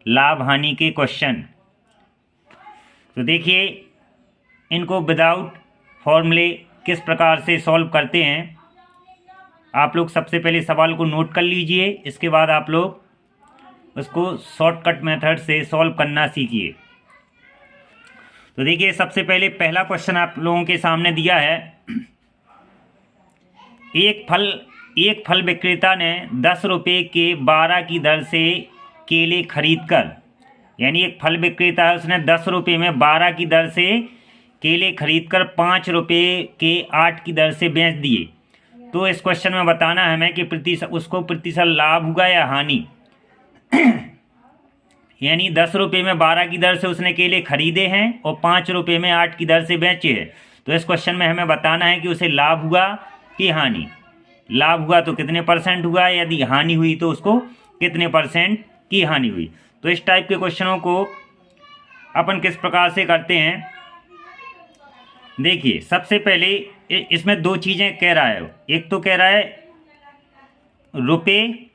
लाभ हानि के क्वेश्चन। तो देखिए इनको विदाउट फॉर्मूले किस प्रकार से सॉल्व करते हैं। आप लोग सबसे पहले सवाल को नोट कर लीजिए, इसके बाद आप लोग उसको शॉर्टकट मेथड से सॉल्व करना सीखिए। तो देखिए सबसे पहले पहला क्वेश्चन आप लोगों के सामने दिया है। एक फल विक्रेता ने 10 रुपये के 12 की दर से केले खरीदकर, यानी एक फल विक्रेता है, उसने 10 रुपये में 12 की दर से केले खरीदकर 5 रुपये के 8 की दर से बेच दिए। तो इस क्वेश्चन में बताना है हमें कि उसको प्रतिशत लाभ हुआ या हानि। यानी 10 रुपये में 12 की दर से उसने केले खरीदे हैं और 5 रुपये में 8 की दर से बेचे हैं। तो इस क्वेश्चन में हमें बताना है कि उसे लाभ हुआ कि हानि। लाभ हुआ तो कितने परसेंट हुआ, यदि हानि हुई तो उसको कितने परसेंट की हानि हुई। तो इस टाइप के क्वेश्चनों को अपन किस प्रकार से करते हैं, देखिए सबसे पहले इसमें दो चीज़ें कह रहा है। एक तो कह रहा है रुपये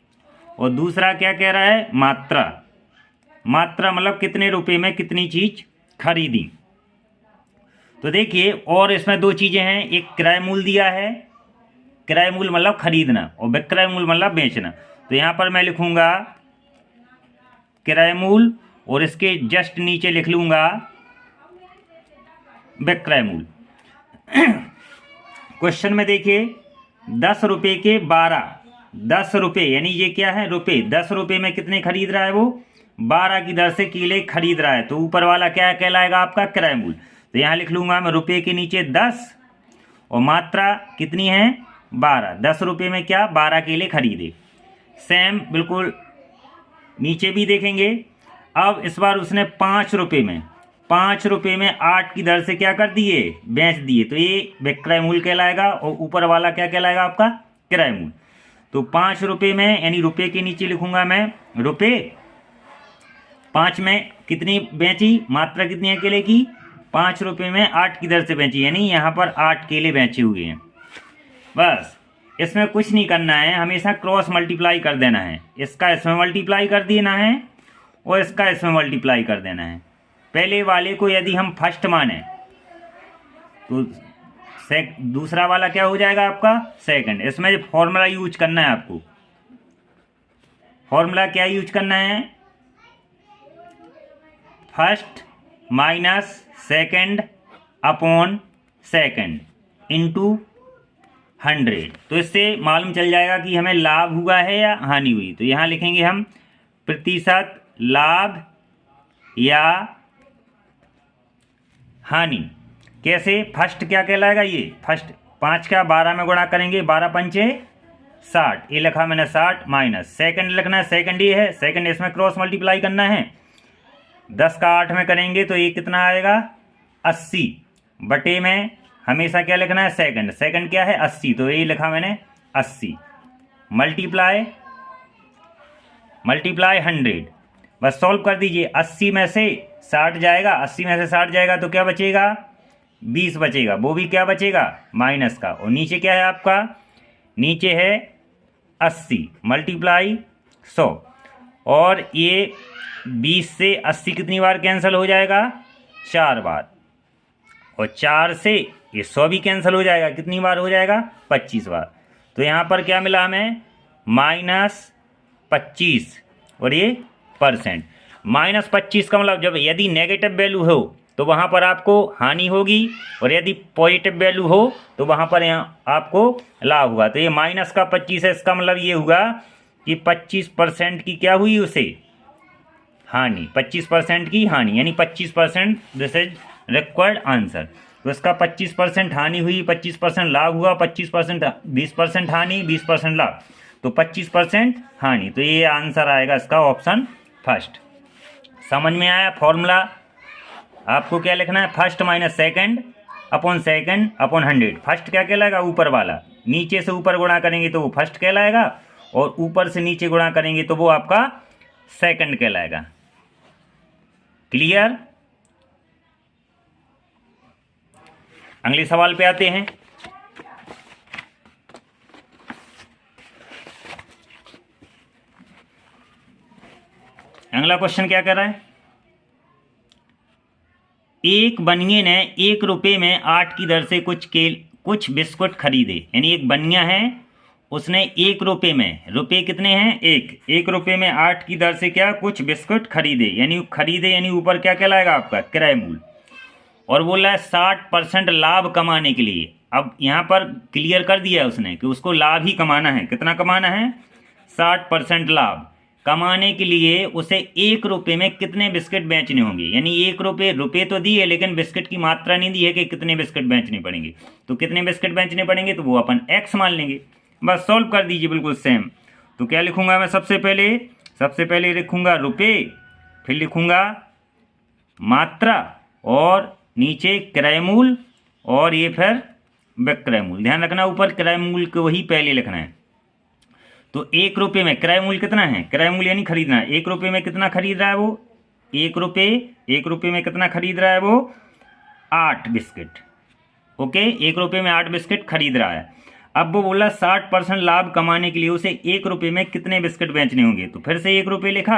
और दूसरा क्या कह रहा है, मात्रा। मात्रा मतलब कितने रुपए में कितनी चीज़ खरीदी। तो देखिए और इसमें दो चीज़ें हैं, एक क्रय मूल्य दिया है, क्रय मूल्य मतलब खरीदना, और विक्रय मूल्य मतलब बेचना। तो यहाँ पर मैं लिखूंगा क्रय मूल्य और इसके जस्ट नीचे लिख लूंगा विक्रय मूल्य। क्वेश्चन में देखिए 10 रुपये के 12, 10 रुपये यानी ये क्या है रुपये, 10 रुपये में कितने खरीद रहा है वो, 12 की दर से केले खरीद रहा है। तो ऊपर वाला क्या कहलाएगा आपका क्रय मूल्य। तो यहाँ लिख लूंगा मैं रुपये के नीचे 10 और मात्रा कितनी है 12। 10 रुपये में क्या 12 केले खरीदे। सेम बिल्कुल नीचे भी देखेंगे। अब इस बार उसने 5 रुपये में 8 की दर से क्या कर दिए, बेच दिए। तो ये विक्रय मूल्य कहलाएगा और ऊपर वाला क्या कहलाएगा आपका क्रय मूल्य। तो 5 रुपये में यानी रुपये के नीचे लिखूंगा मैं रुपये, 5 में कितनी बेची, मात्रा कितनी है केले की, 5 रुपये में 8 की दर से बेची, यानी यहाँ पर 8 केले बेचे हुए हैं। बस इसमें कुछ नहीं करना है, हमेशा क्रॉस मल्टीप्लाई कर देना है। इसका इसमें मल्टीप्लाई कर देना है और इसका इसमें मल्टीप्लाई कर देना है। पहले वाले को यदि हम फर्स्ट माने तो दूसरा वाला क्या हो जाएगा आपका सेकंड। इसमें फॉर्मूला यूज करना है आपको। फॉर्मूला क्या यूज करना है, first minus second upon second into 100। तो इससे मालूम चल जाएगा कि हमें लाभ हुआ है या हानि हुई। तो यहाँ लिखेंगे हम प्रतिशत लाभ या हानि। कैसे, फर्स्ट क्या कहलाएगा, ये फर्स्ट 5 का 12 में गुणा करेंगे, 12 पंचे 60, ये लिखा मैंने 60 माइनस सेकंड लिखना है, सेकंड ये है, सेकंड इसमें क्रॉस मल्टीप्लाई करना है। 10 का 8 में करेंगे तो ये कितना आएगा 80, बटे में हमेशा क्या लिखना है सेकंड, सेकंड क्या है 80, तो ये लिखा मैंने 80 मल्टीप्लाई 100। बस सॉल्व कर दीजिए। 80 में से 60 जाएगा, 80 में से 60 जाएगा तो क्या बचेगा 20 बचेगा, वो भी क्या बचेगा माइनस का। और नीचे क्या है आपका, नीचे है 80 मल्टीप्लाई 100। और ये 20 से 80 कितनी बार कैंसिल हो जाएगा 4 बार, और 4 से ये 100 भी कैंसिल हो जाएगा, कितनी बार हो जाएगा 25 बार। तो यहाँ पर क्या मिला हमें -25 और ये परसेंट। -25 का मतलब जब यदि नेगेटिव वैल्यू हो तो वहाँ पर आपको हानि होगी, और यदि पॉजिटिव वैल्यू हो तो वहाँ पर यहाँ आपको लाभ हुआ। तो ये -25 है, इसका मतलब ये हुआ कि 25% की क्या हुई उसे हानि, 25% की हानि, यानी 25%। This is required answer. तो इसका 25% हानि हुई, 25% लाभ हुआ, 25% 20% हानि 20% लाभ, तो 25% हानि। तो ये आंसर आएगा इसका ऑप्शन फर्स्ट। समझ में आया फॉर्मूला। आपको क्या लिखना है, first minus second upon 100। First क्या कहलाएगा ऊपर वाला, नीचे से ऊपर गुणा करेंगे तो वो फर्स्ट कहलाएगा, और ऊपर से नीचे गुणा करेंगे तो वो आपका सेकंड कहलाएगा। क्लियर। अगले सवाल पे आते हैं। अगला क्वेश्चन क्या कर रहा है, एक बनिए ने 1 रुपये में 8 की दर से कुछ बिस्कुट खरीदे। यानी एक बनिया है, उसने 1 रुपये में, रुपये कितने हैं, 1 रुपये में 8 की दर से क्या कुछ बिस्कुट खरीदे। यानी ऊपर क्या कहलाएगा आपका किराए मूल। और बोल रहा है 60% लाभ कमाने के लिए। अब यहाँ पर क्लियर कर दिया है उसने कि उसको लाभ ही कमाना है। कितना कमाना है, 60% लाभ कमाने के लिए उसे 1 रुपये में कितने बिस्किट बेचने होंगे। यानी 1 रुपये तो दी है, लेकिन बिस्किट की मात्रा नहीं दी है कि कितने बिस्किट बेचने पड़ेंगे। तो कितने बिस्किट बेचने पड़ेंगे, तो वो अपन x मान लेंगे। बस सॉल्व कर दीजिए बिल्कुल सेम। तो क्या लिखूंगा मैं, सबसे पहले लिखूंगा रुपये, फिर लिखूंगा मात्रा, और नीचे किराए मूल, और ये फिर विक्रय मूल। ध्यान रखना ऊपर किराए मूल को ही पहले लिखना है। तो 1 रुपये में किराए मूल कितना है, किराए मूल यानी खरीदना है। 1 रुपये में कितना खरीद रहा है वो, 1 रुपये में कितना खरीद रहा है वो, 8 बिस्किट। ओके, 1 रुपये में 8 बिस्किट खरीद रहा है। अब वो बोला 60% लाभ कमाने के लिए उसे 1 रुपये में कितने बिस्किट बेचने होंगे। तो फिर से 1 रुपये लिखा।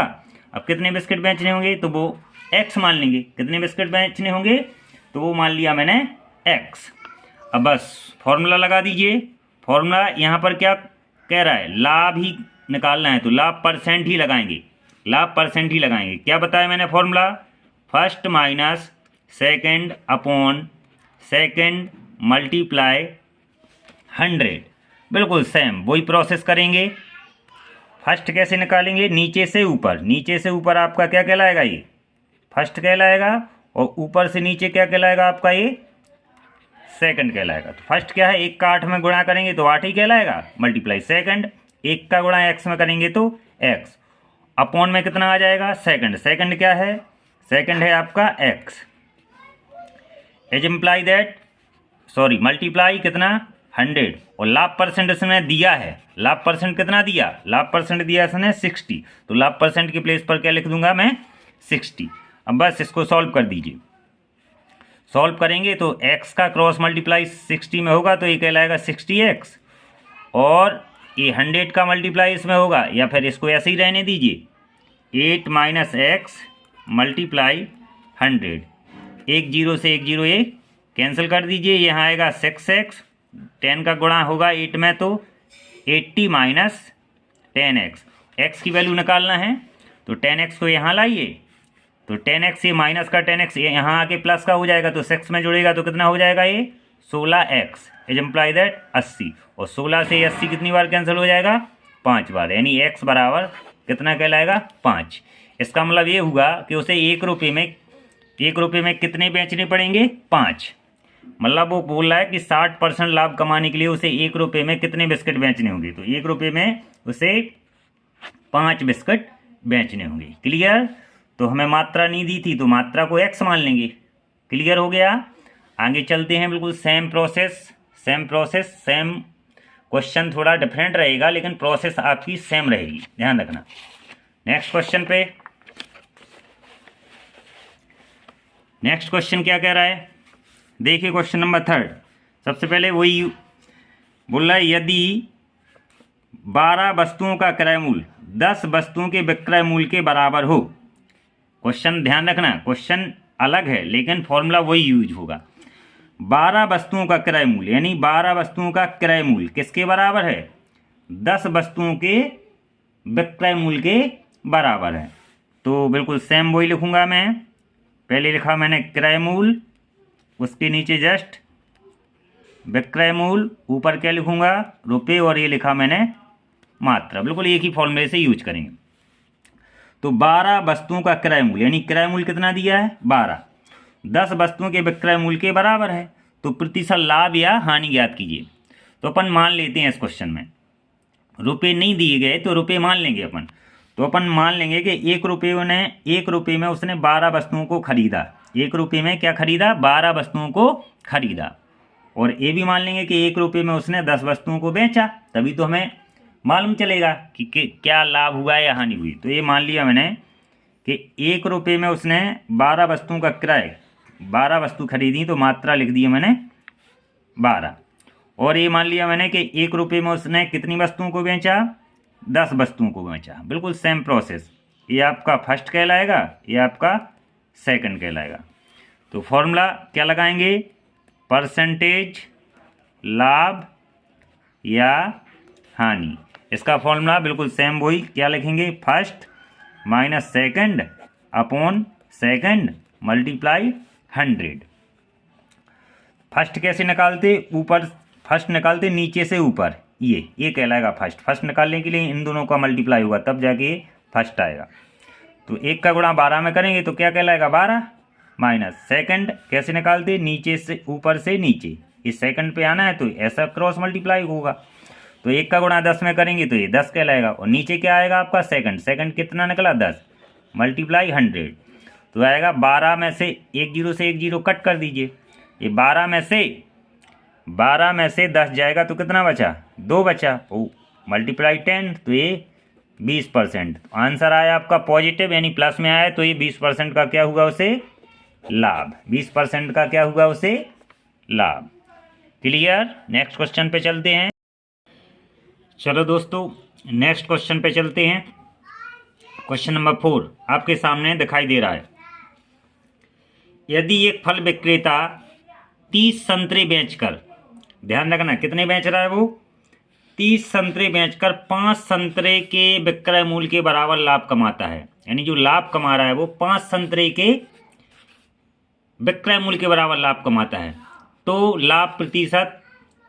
अब कितने बिस्किट बेचने होंगे, तो वो x मान लेंगे। कितने बिस्किट बेचने होंगे, तो वो मान लिया मैंने x। अब बस फॉर्मूला लगा दीजिए। फॉर्मूला यहाँ पर क्या कह रहा है, लाभ ही निकालना है, तो लाभ % ही लगाएंगे, क्या बताया मैंने formula, first minus second upon second multiply 100। बिल्कुल सेम वही प्रोसेस करेंगे। फर्स्ट कैसे निकालेंगे, नीचे से ऊपर आपका क्या कहलाएगा, ये फर्स्ट कहलाएगा, और ऊपर से नीचे क्या कहलाएगा आपका, ये सेकंड कहलाएगा। तो फर्स्ट क्या है, 1 का 8 में गुणा करेंगे तो 8 ही कहलाएगा, मल्टीप्लाई सेकंड, 1 का गुणा x में करेंगे तो x, अपॉन में कितना आ जाएगा, सेकंड क्या है, सेकंड है आपका x, as imply that, multiply कितना 100, और लाभ % इसने दिया है, लाभ % कितना दिया, लाभ % दिया इसने 60। तो लाभ % के प्लेस पर क्या लिख दूंगा मैं, 60। अब बस इसको सॉल्व कर दीजिए। सॉल्व करेंगे तो x का क्रॉस मल्टीप्लाई 60 में होगा तो ये कहलाएगा 60x, और ये 100 का मल्टीप्लाई इसमें होगा, या फिर इसको ऐसे ही रहने दीजिए, 8 माइनस x मल्टीप्लाई 100। 1 0 से 1 0 ये कैंसिल कर दीजिए, यहाँ आएगा 6x, 10 का गुणा होगा 8 में तो 80 माइनस 10x। x की वैल्यू निकालना है तो 10x को यहाँ लाइए, तो 10x ये माइनस का 10x यहाँ आके प्लस का हो जाएगा, तो 6 में जुड़ेगा तो कितना हो जाएगा, ये 16x, इज इम्प्लाई दैट 80, और 16 से 80 कितनी बार कैंसिल हो जाएगा, 5 बार, यानी x बराबर कितना कहलाएगा, 5। इसका मतलब ये हुआ कि उसे 1 रुपये में कितने बेचने पड़ेंगे, 5। मतलब वो बोल रहा है कि 60% लाभ कमाने के लिए उसे 1 रुपये में कितने बिस्किट बेचने होंगे। तो 1 रुपये में उसे 5 बिस्किट बेचने होंगे। क्लियर। तो हमें मात्रा नहीं दी थी तो मात्रा को x मान लेंगे। क्लियर हो गया। आगे चलते हैं। बिल्कुल सेम प्रोसेस सेम क्वेश्चन, थोड़ा डिफरेंट रहेगा लेकिन प्रोसेस आपकी सेम रहेगी, ध्यान रखना। नेक्स्ट क्वेश्चन क्या कह रहा है, देखिए क्वेश्चन नंबर 3। सबसे पहले वही बोल रहा है, यदि 12 वस्तुओं का क्रय मूल्य 10 वस्तुओं के विक्रय मूल्य के बराबर हो। क्वेश्चन ध्यान रखना, क्वेश्चन अलग है लेकिन फॉर्मूला वही यूज होगा। 12 वस्तुओं का क्रय मूल्य यानी 12 वस्तुओं का क्रय मूल्य किसके बराबर है, 10 वस्तुओं के विक्रय मूल्य के बराबर है। तो बिल्कुल सेम वही लिखूंगा मैं। पहले लिखा मैंने क्रय मूल्य, उसके नीचे जस्ट विक्रय मूल्य, ऊपर क्या लिखूंगा, रुपये, और ये लिखा मैंने मात्रा। बिल्कुल एक ही फॉर्मूले से यूज करेंगे। तो 12 वस्तुओं का क्रय मूल्य यानी क्रय मूल्य कितना दिया है, 12, 10 वस्तुओं के विक्रय मूल्य के बराबर है। तो प्रतिशत लाभ या हानि ज्ञात कीजिए। तो अपन मान लेते हैं इस क्वेश्चन में रुपये नहीं दिए गए तो रुपये मान लेंगे अपन। तो अपन मान लेंगे कि 1 रुपये में उसने 12 वस्तुओं को खरीदा। 1 रुपये में क्या खरीदा, 12 वस्तुओं को खरीदा। और ये भी मान लेंगे कि 1 रुपये में उसने 10 वस्तुओं को बेचा, तभी तो हमें मालूम चलेगा कि क्या लाभ हुआ या हानि हुई। तो ये मान लिया मैंने कि 1 रुपये में उसने 12 वस्तुओं का क्रय, 12 वस्तु खरीदी तो मात्रा लिख दी मैंने 12। और ये मान लिया मैंने कि 1 रुपये में उसने कितनी वस्तुओं को बेचा, 10 वस्तुओं को बेचा। बिल्कुल सेम प्रोसेस। ये आपका फर्स्ट कहलाएगा, ये आपका सेकंड कहलाएगा। तो फॉर्मूला क्या लगाएंगे, परसेंटेज लाभ या हानि। इसका फॉर्मूला बिल्कुल सेम वही, क्या लिखेंगे, first minus second upon second multiply 100। First कैसे निकालते, ऊपर फर्स्ट निकालते नीचे से ऊपर, ये कहलाएगा फर्स्ट। फर्स्ट निकालने के लिए इन दोनों का मल्टीप्लाई होगा तब जाके फर्स्ट आएगा। तो 1 का गुणा 12 में करेंगे तो क्या कहलाएगा 12, माइनस सेकंड कैसे निकालते, नीचे से ऊपर से नीचे, इस सेकंड पे आना है तो ऐसा क्रॉस मल्टीप्लाई होगा। तो 1 का गुणा 10 में करेंगे तो ये 10 कहलाएगा, और नीचे क्या आएगा आपका सेकंड, सेकंड कितना निकला 10 मल्टीप्लाई 100। तो आएगा 12 में से 1 0 से 1 0 कट कर दीजिए, ये 12 में से 10 जाएगा तो कितना बचा, 2 बचा, ओ मल्टीप्लाई 10, तो ये 20%। आंसर आया आपका पॉजिटिव यानी प्लस में आया, तो ये 20% का क्या हुआ उसे लाभ, 20% का क्या हुआ उसे लाभ। क्लियर। नेक्स्ट क्वेश्चन पे चलते हैं। चलो दोस्तों नेक्स्ट क्वेश्चन पे चलते हैं। क्वेश्चन नंबर 4 आपके सामने दिखाई दे रहा है। यदि एक फल विक्रेता 30 संतरे बेचकर, ध्यान रखना कितने बेच रहा है वो, 30 संतरे बेचकर 5 संतरे के विक्रय मूल्य के बराबर लाभ कमाता है, यानी जो लाभ कमा रहा है वो 5 संतरे के विक्रय मूल्य के बराबर लाभ कमाता है, तो लाभ प्रतिशत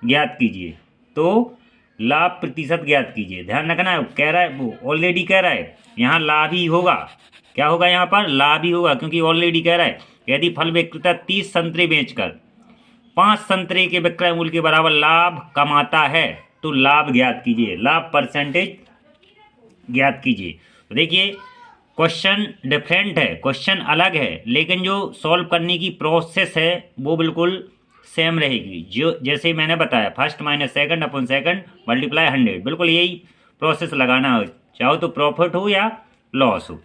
ज्ञात कीजिए। तो लाभ प्रतिशत ज्ञात कीजिए। ध्यान रखना कह रहा है, वो ऑलरेडी कह रहा है यहाँ लाभ ही होगा, क्या होगा यहाँ पर लाभ ही होगा, क्योंकि ऑलरेडी कह रहा है यदि फल विक्रेता 30 संतरे बेचकर 5 संतरे के विक्रय मूल्य के बराबर लाभ कमाता है तो लाभ ज्ञात कीजिए, लाभ परसेंटेज ज्ञात कीजिए। तो देखिए क्वेश्चन डिफरेंट है, क्वेश्चन अलग है, लेकिन जो सॉल्व करने की प्रोसेस है वो बिल्कुल सेम रहेगी। जो जैसे मैंने बताया first minus second upon second multiply 100, बिल्कुल यही प्रोसेस लगाना हो, चाहो तो प्रॉफिट हो या लॉस हो।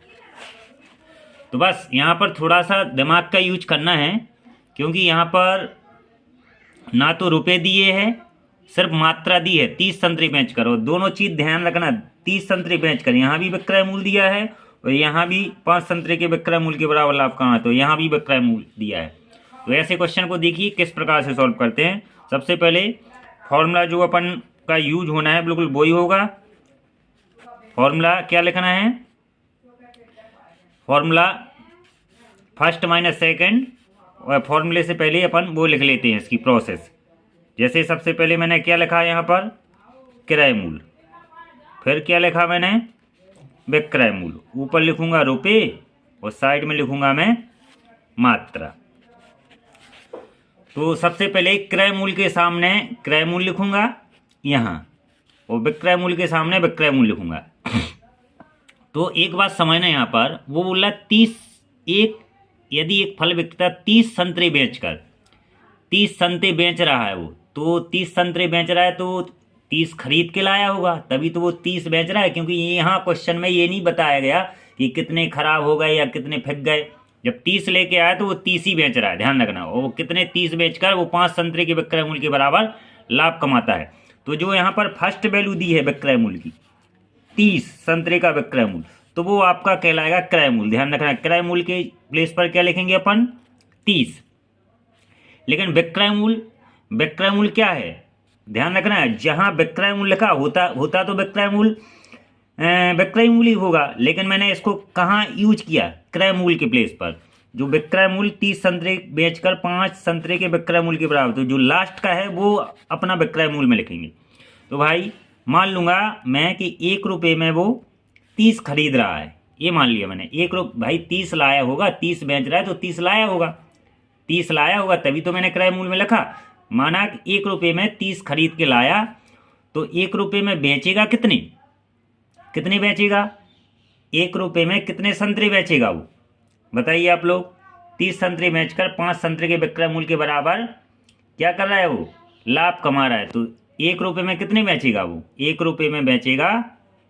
तो बस यहाँ पर थोड़ा सा दिमाग का यूज करना है, क्योंकि यहाँ पर ना तो रुपए दिए हैं, सिर्फ मात्रा दी है 30 संतरे बेच कर, और दोनों चीज़ ध्यान रखना 30 संतरे बेच कर यहाँ भी विक्रय मूल्य दिया है और यहाँ भी 5 संतरे के विक्रय मूल्य के बराबर लाभ कहाँ है, तो यहाँ भी विक्रय मूल्य दिया है। तो ऐसे क्वेश्चन को देखिए किस प्रकार से सॉल्व करते हैं। सबसे पहले फॉर्मूला जो अपन का यूज होना है बिल्कुल वही होगा। फॉर्मूला क्या लिखना है, फॉर्मूला फर्स्ट माइनस सेकंड, और फॉर्मूले से पहले अपन वो लिख लेते हैं इसकी प्रोसेस। जैसे सबसे पहले मैंने क्या लिखा यहाँ पर क्रय मूल्य, फिर क्या लिखा मैंने विक्रय मूल्य, ऊपर लिखूंगा रुपए और साइड में लिखूंगा मैं मात्रा। तो सबसे पहले क्रय मूल्य के सामने क्रय मूल्य लिखूंगा यहाँ, और विक्रय मूल्य के सामने विक्रय मूल्य लिखूंगा। तो एक बात समझना यहाँ पर, वो बोला 30 यदि एक फल विक्रेता 30 संतरे बेचकर 30 संतरे बेच रहा है, वो तो 30 संतरे बेच रहा है तो 30 खरीद के लाया होगा, तभी तो वो 30 बेच रहा है, क्योंकि यहाँ क्वेश्चन में ये नहीं बताया गया कि कितने खराब हो गए या कितने फेंक गए। जब 30 लेके आया तो वो 30 ही बेच रहा है, ध्यान रखना। और वो कितने 30 बेचकर वो 5 संतरे के विक्रय मूल्य के बराबर लाभ कमाता है। तो जो यहाँ पर फर्स्ट वैल्यू दी है विक्रय मूल्य की 30 संतरे का विक्रय मूल्य, तो वो आपका कहलाएगा क्रय मूल्य। ध्यान रखना क्रय मूल्य के प्लेस पर क्या लिखेंगे अपन 30, लेकिन विक्रय मूल्य क्या है, ध्यान रखना है जहाँ विक्रय मूल्य लिखा होता तो विक्रय मूल्य ही होगा, लेकिन मैंने इसको कहाँ यूज किया क्रय मूल्य के प्लेस पर। जो विक्रय मूल्य 30 संतरे बेचकर 5 संतरे के विक्रय मूल्य के बराबर, तो जो लास्ट का है वो अपना विक्रय मूल्य में लिखेंगे। तो भाई मान लूंगा मैं कि 1 रुपये में वो 30 खरीद रहा है, ये मान लिया मैंने। भाई 30 लाया होगा, 30 बेच रहा है तो 30 लाया होगा, 30 लाया होगा तभी तो मैंने क्रय मूल्य में लिखा। माना कि 1 रुपये में 30 खरीद के लाया, तो 1 रुपये में बेचेगा कितने बेचेगा, 1 रुपये में कितने संतरे बेचेगा वो बताइए आप लोग। 30 संतरे बेचकर 5 संतरे के विक्रय मूल्य के बराबर क्या कर रहा है वो लाभ कमा रहा है। तो 1 रुपये में कितने बेचेगा वो, 1 रुपये में बेचेगा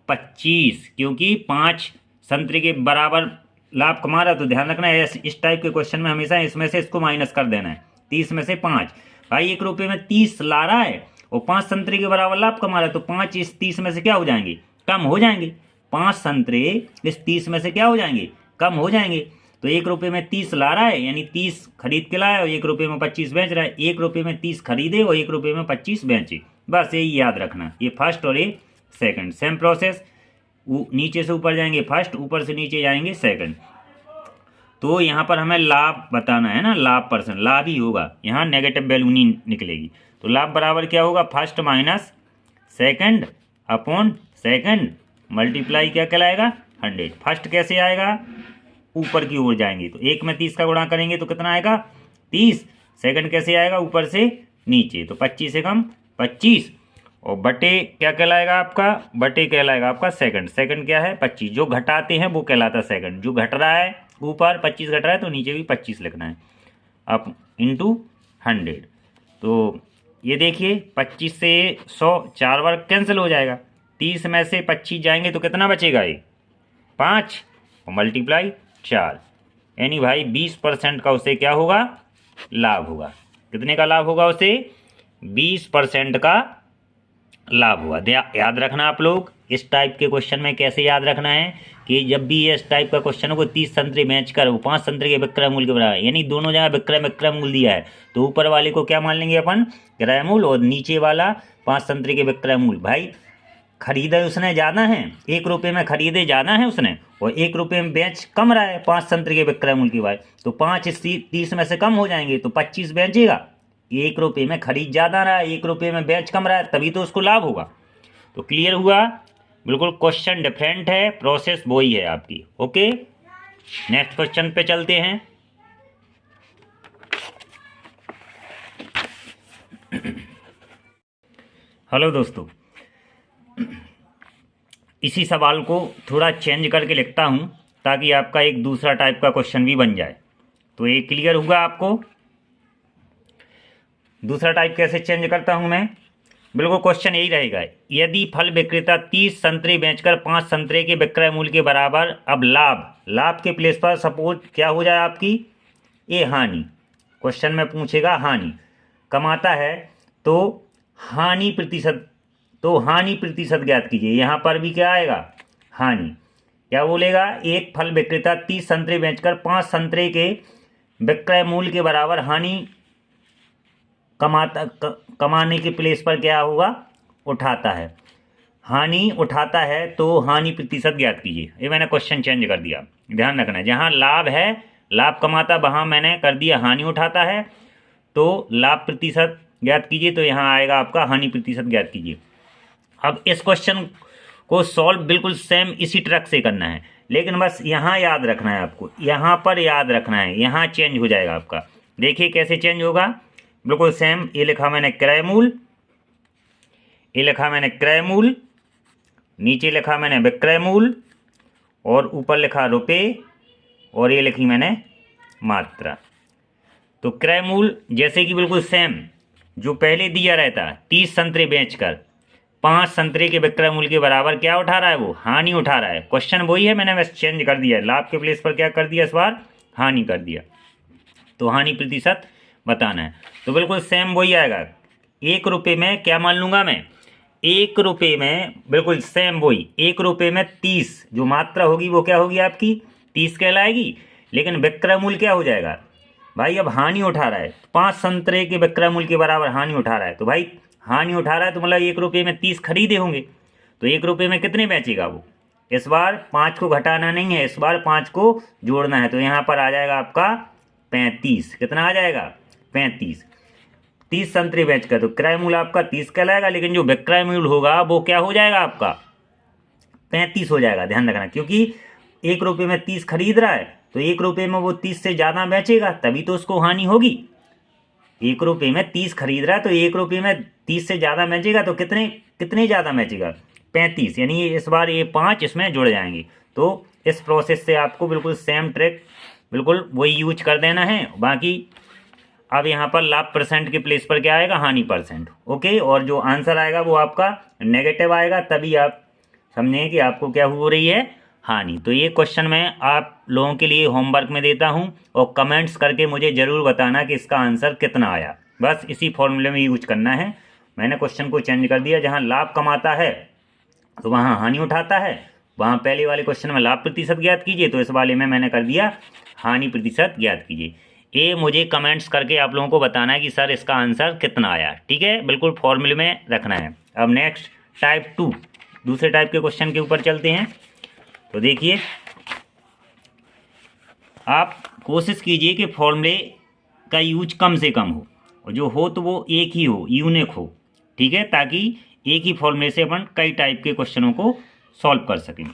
25, क्योंकि 5 संतरे के बराबर लाभ कमा रहा है। तो ध्यान रखना है इस टाइप के क्वेश्चन में हमेशा इसमें से इसको माइनस कर देना है, 30 में से 5। भाई 1 रुपये में 30 ला रहा है और 5 संतरे के बराबर लाभ कमा रहा है, तो 5 इस 30 में से क्या हो जाएंगे, कम हो जाएंगे। 5 संतरे इस 30 में से क्या हो जाएंगे, कम हो जाएंगे। तो 1 रुपये में 30 ला रहा है, यानी 30 खरीद के लाया और 1 रुपये में 25 बेच रहा है। 1 रुपये में 30 खरीदे और 1 रुपये में 25 बेचे, बस यही याद रखना। ये फर्स्ट और ये सेकंड, सेम प्रोसेस। नीचे से ऊपर जाएंगे फर्स्ट, ऊपर से नीचे जाएंगे सेकंड। तो यहाँ पर हमें लाभ बताना है ना, लाभ परसेंट, लाभ ही होगा, यहाँ नेगेटिव वैल्यू नहीं निकलेगी। तो लाभ बराबर क्या होगा, first minus second upon second multiply क्या कहलाएगा, 100। फर्स्ट कैसे आएगा, ऊपर की ओर जाएंगे तो 1 में 30 का गुणा करेंगे तो कितना आएगा, 30। सेकंड कैसे आएगा, ऊपर से नीचे, तो 25 से कम 25, और बटे क्या कहलाएगा आपका, बटे कहलाएगा आपका सेकंड। सेकंड क्या है, 25, जो घटाते हैं वो कहलाता सेकंड। जो घट रहा है ऊपर 25 घट रहा है तो नीचे भी 25 लिखना है, अब इंटू 100। तो ये देखिए 25 से 100 4 बार कैंसिल हो जाएगा, 30 में से 25 जाएंगे तो कितना बचेगा, ये 5 और मल्टीप्लाई 4, यानी भाई 20% का उसे क्या होगा, लाभ होगा। कितने का लाभ होगा उसे, 20% का लाभ हुआ। याद रखना आप लोग, इस टाइप के क्वेश्चन में कैसे याद रखना है कि जब भी इस टाइप का क्वेश्चन हो, को 30 संतरे बेच कर वो 5 संतरे के विक्रय मूल्य के बराबर, यानी दोनों जगह विक्रय मूल्य दिया है तो ऊपर वाले को क्या मान लेंगे अपन, क्रय मूल्य, और नीचे वाला 5 संतरे के विक्रय मूल्य। भाई खरीदे उसने ज़्यादा है, 1 रुपये में खरीदे ज़्यादा है उसने, और 1 रुपये में बेच कम रहा है 5 संतरे के विक्रय मूल्य की बात, तो 5 इस 30 में से कम हो जाएंगे तो 25 बेचेगा। 1 रुपये में खरीद ज़्यादा रहा है, 1 रुपये में बेच कम रहा है, तभी तो उसको लाभ होगा। तो क्लियर हुआ, बिल्कुल क्वेश्चन डिफरेंट है, प्रोसेस वही है आपकी। ओके, नेक्स्ट क्वेश्चन पे चलते हैं। हेलो दोस्तों, इसी सवाल को थोड़ा चेंज करके लिखता हूं ताकि आपका एक दूसरा टाइप का क्वेश्चन भी बन जाए। तो ये क्लियर हुआ आपको, दूसरा टाइप कैसे चेंज करता हूं मैं, बिल्कुल क्वेश्चन यही रहेगा। यदि फल विक्रेता 30 संतरे बेचकर 5 संतरे के विक्रय मूल्य के बराबर, अब लाभ के प्लेस पर सपोज क्या हो जाए आपकी, ये हानि, क्वेश्चन में पूछेगा हानि कमाता है तो हानि प्रतिशत, तो हानि प्रतिशत ज्ञात कीजिए। यहाँ पर भी क्या आएगा, हानि। क्या बोलेगा, एक फल विक्रेता 30 संतरे बेचकर 5 संतरे के विक्रय मूल्य के बराबर हानि कमाने के प्लेस पर क्या होगा, उठाता है, हानि उठाता है तो हानि प्रतिशत ज्ञात कीजिए। ये मैंने क्वेश्चन चेंज कर दिया, ध्यान रखना है। जहाँ लाभ है, लाभ कमाता, वहाँ मैंने कर दिया हानि उठाता है, तो लाभ प्रतिशत ज्ञात कीजिए, तो यहाँ आएगा आपका हानि प्रतिशत ज्ञात कीजिए। अब इस क्वेश्चन को सॉल्व बिल्कुल सेम इसी ट्रक से करना है, लेकिन बस यहाँ याद रखना है आपको, यहाँ पर याद रखना है, यहाँ चेंज हो जाएगा आपका। देखिए कैसे चेंज होगा, बिल्कुल सेम। ये लिखा मैंने क्रय मूल्य, ये लिखा मैंने क्रय मूल्य, नीचे लिखा मैंने विक्रय मूल्य, और ऊपर लिखा रुपये, और ये लिखी मैंने मात्रा। तो क्रय मूल्य जैसे कि बिल्कुल सेम जो पहले दिया रहता, 30 संतरे बेचकर 5 संतरे के विक्रय मूल्य के बराबर क्या उठा रहा है, वो हानि उठा रहा है। क्वेश्चन वही है, मैंने बस चेंज कर दिया है, लाभ के प्लेस पर क्या कर दिया, इस बार हानि कर दिया, तो हानि प्रतिशत बताना है। तो बिल्कुल सेम वही आएगा। 1 रुपये में क्या मान लूँगा मैं, 1 रुपये में बिल्कुल सेम वही, 1 रुपये में 30 जो मात्रा होगी वो क्या होगी आपकी, 30 कहलाएगी, लेकिन विक्रय मूल्य क्या हो जाएगा भाई, अब हानि उठा रहा है, 5 संतरे के विक्रय मूल्य के बराबर हानि उठा रहा है, तो भाई हानि उठा रहा है तो मतलब 1 रुपये में 30 खरीदे होंगे, तो 1 रुपये में कितने बेचेगा वो। इस बार 5 को घटाना नहीं है, इस बार 5 को जोड़ना है, तो यहाँ पर आ जाएगा आपका 35। कितना आ जाएगा, 35। 30 संतरे बेचकर तो क्रय मूल्य आपका 30 कहलाएगा, लेकिन जो विक्रय मूल्य होगा वो क्या हो जाएगा आपका, 35 हो जाएगा। ध्यान रखना, क्योंकि 1 रुपये में 30 खरीद रहा है तो 1 रुपये में वो 30 से ज़्यादा बेचेगा, तभी तो उसको हानि होगी। 1 रुपये में 30 खरीद रहा है तो 1 रुपये में 30 से ज़्यादा बेचेगा, तो कितने ज़्यादा बेचेगा, 35, यानी इस बार ये 5 इसमें जुड़ जाएंगे। तो इस प्रोसेस से आपको बिल्कुल सेम ट्रिक बिल्कुल वही यूज कर देना है। बाकी अब यहाँ पर लाभ परसेंट के प्लेस पर क्या आएगा, हानि परसेंट। ओके, और जो आंसर आएगा वो आपका नेगेटिव आएगा, तभी आप समझेंगे कि आपको क्या हो रही है, हानि। तो ये क्वेश्चन मैं आप लोगों के लिए होमवर्क में देता हूँ, और कमेंट्स करके मुझे ज़रूर बताना कि इसका आंसर कितना आया। बस इसी फॉर्मूले में यूज करना है। मैंने क्वेश्चन को चेंज कर दिया, जहाँ लाभ कमाता है तो वहाँ हानि उठाता है, वहाँ पहले वाले क्वेश्चन में लाभ प्रतिशत ज्ञात कीजिए, तो इस वाले में मैंने कर दिया हानि प्रतिशत ज्ञात कीजिए। ये मुझे कमेंट्स करके आप लोगों को बताना है कि सर इसका आंसर कितना आया, ठीक है, बिल्कुल फॉर्मूले में रखना है। अब नेक्स्ट टाइप 2, दूसरे टाइप के क्वेश्चन के ऊपर चलते हैं। तो देखिए, आप कोशिश कीजिए कि फॉर्मूले का यूज कम से कम हो, और जो हो तो वो एक ही हो, यूनिक हो, ठीक है, ताकि एक ही फॉर्मूले से अपन कई टाइप के क्वेश्चनों को सॉल्व कर सकें।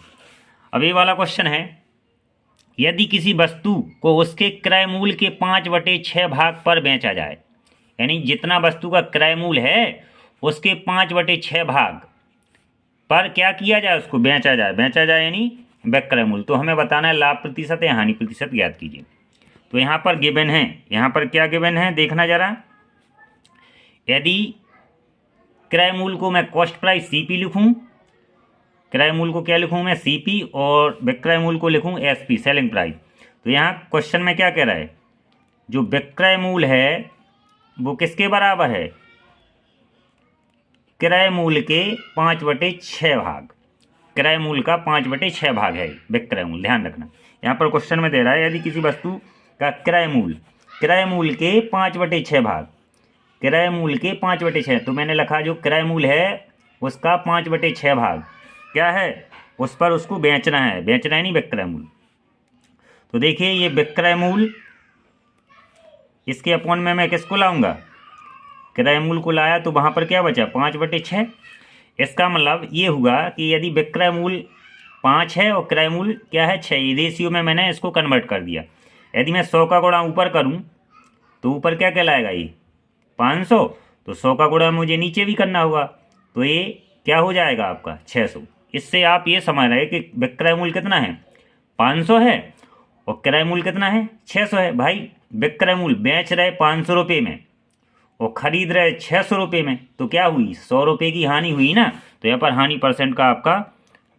अब ये वाला क्वेश्चन है, यदि किसी वस्तु को उसके क्रय मूल्य के 5/6 भाग पर बेचा जाए, यानी जितना वस्तु का क्रय मूल्य है उसके 5/6 भाग पर क्या किया जाए, उसको बेचा जाए। बेचा जाए यानी विक्रय मूल्य। तो हमें बताना है लाभ प्रतिशत या हानि प्रतिशत ज्ञात कीजिए। तो यहाँ पर गिवन है, यहाँ पर क्या गिवन है देखना जरा। यदि क्रय मूल्य को मैं कॉस्ट प्राइस CP लिखूँ, क्रय मूल्य को क्या लिखूँ मैं CP, और विक्रय मूल्य को लिखूँ SP सेलिंग प्राइस। तो यहाँ क्वेश्चन में क्या कह रहा है, जो विक्रय मूल्य है वो किसके बराबर है, क्रय मूल्य के 5/6 भाग। क्रय मूल्य का 5/6 भाग है विक्रय मूल्य, ध्यान रखना। यहाँ पर क्वेश्चन में दे रहा है यदि किसी वस्तु का क्रय मूल्य के 5/6 भाग, क्रय मूल्य के 5/6, तो मैंने लिखा जो क्रय मूल्य है उसका 5/6 भाग क्या है, उस पर उसको बेचना है, बेचना है नहीं विक्रय मूल्य। तो देखिए ये विक्रय मूल्य, इसके अपॉन में मैं किसको लाऊंगा, क्रय मूल्य को लाया, तो वहाँ पर क्या बचा 5/6। इसका मतलब ये हुआ कि यदि विक्रय मूल्य 5 है और क्रय मूल्य क्या है 6, रेशियो में मैंने इसको कन्वर्ट कर दिया। यदि मैं 100 का गुणा ऊपर करूँ तो ऊपर क्या कहलाएगा, ये 500, तो 100 का गुणा मुझे नीचे भी करना होगा, तो ये क्या हो जाएगा आपका 600। इससे आप ये समझ रहे हैं कि विक्रय मूल्य कितना है 500 है और क्रय मूल्य कितना है 600 है। भाई विक्रय मूल्य बेच रहे 500 रुपये में और खरीद रहे 600 रुपये में, तो क्या हुई 100 रुपये की हानि हुई ना। तो यहाँ पर हानि परसेंट का आपका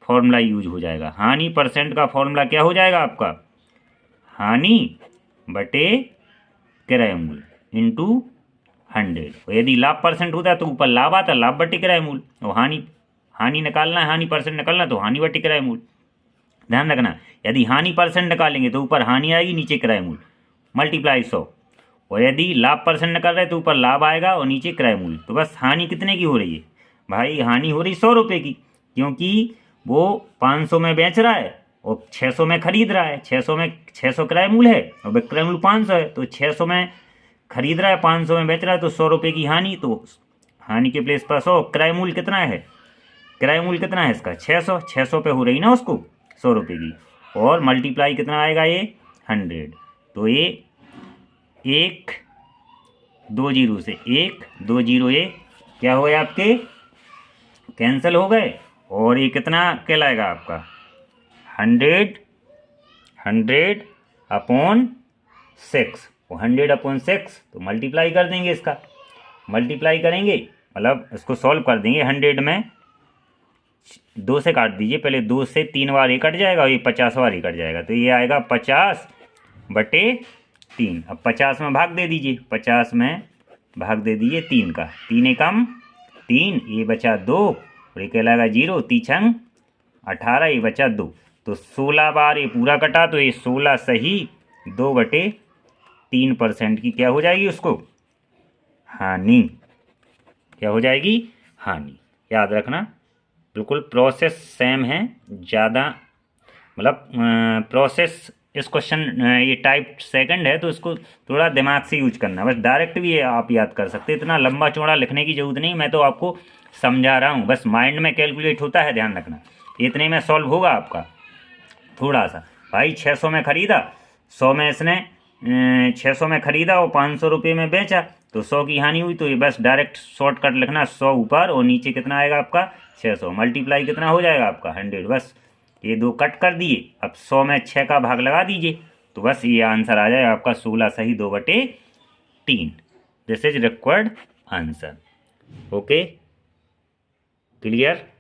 फॉर्मूला यूज हो जाएगा। हानि परसेंट का फॉर्मूला क्या हो जाएगा आपका, हानि बटे क्रय मूल्य इंटू 100। और यदि लाभ परसेंट होता है तो ऊपर लाभ आता, लाभ बटे क्रय मूल्य, और हानि निकालना है, हानि परसेंट निकालना, तो हानि बटे क्रय मूल्य। ध्यान रखना, यदि हानि परसेंट निकालेंगे तो ऊपर हानि आएगी, नीचे क्रय मूल्य, मल्टीप्लाई 100। और यदि लाभ परसेंट निकाल रहे तो ऊपर लाभ आएगा और नीचे क्रय मूल्य। तो बस हानि कितने की हो रही है भाई, हानि हो रही 100 रुपये की, क्योंकि वो 500 में बेच रहा है और 600 में खरीद रहा है। 600 क्रय मूल्य है और विक्रय मूल्य 500 है, तो 600 में खरीद रहा है, 500 में बेच रहा है, तो 100 रुपये की हानि। तो हानि के प्लेस पर 100, क्रय मूल्य कितना है, क्रय मूल्य कितना है इसका 600 पे हो रही ना उसको 100 रुपये की, और मल्टीप्लाई कितना आएगा ये 100। तो ये 1 2 0 से 1 2 0 ये क्या हो गए आपके कैंसिल हो गए, और ये कितना कहलाएगा आपका 100 अपॉन 6। 100/6 तो मल्टीप्लाई कर देंगे, इसका मल्टीप्लाई करेंगे मतलब इसको सॉल्व कर देंगे। 100 में 2 से काट दीजिए, पहले 2 से 3 बार ये कट जाएगा और ये 50 बार ये कट जाएगा, तो ये आएगा 50/3। अब 50 में भाग दे दीजिए, 50 में भाग दे दीजिए 3 का, 3 एकम 3, ये बचा 2 और ये कहलाएगा 0, 3 छंग 18, ये बचा 2। तो 16 बार ये पूरा कटा, तो ये 16 सही 2/3% की क्या हो जाएगी उसको हानि, क्या हो जाएगी हानि। याद रखना बिल्कुल प्रोसेस सेम है, ज़्यादा मतलब प्रोसेस इस क्वेश्चन ये टाइप सेकंड है तो इसको थोड़ा दिमाग से यूज करना, बस डायरेक्ट भी आप याद कर सकते हैं, इतना लंबा चौड़ा लिखने की जरूरत नहीं, मैं तो आपको समझा रहा हूँ, बस माइंड में कैलकुलेट होता है, ध्यान रखना इतने में सॉल्व होगा आपका। थोड़ा सा भाई 600 में ख़रीदा, 100 में इसने 600 में ख़रीदा और 500 रुपये में बेचा, तो 100 की हानि हुई। तो ये बस डायरेक्ट शॉर्टकट लिखना, 100 ऊपर और नीचे कितना आएगा आपका 600, मल्टीप्लाई कितना हो जाएगा आपका 100, बस ये 2 कट कर दिए। अब 100 में 6 का भाग लगा दीजिए, तो बस ये आंसर आ जाएगा आपका 16 सही 2/3। This is required answer. Okay clear.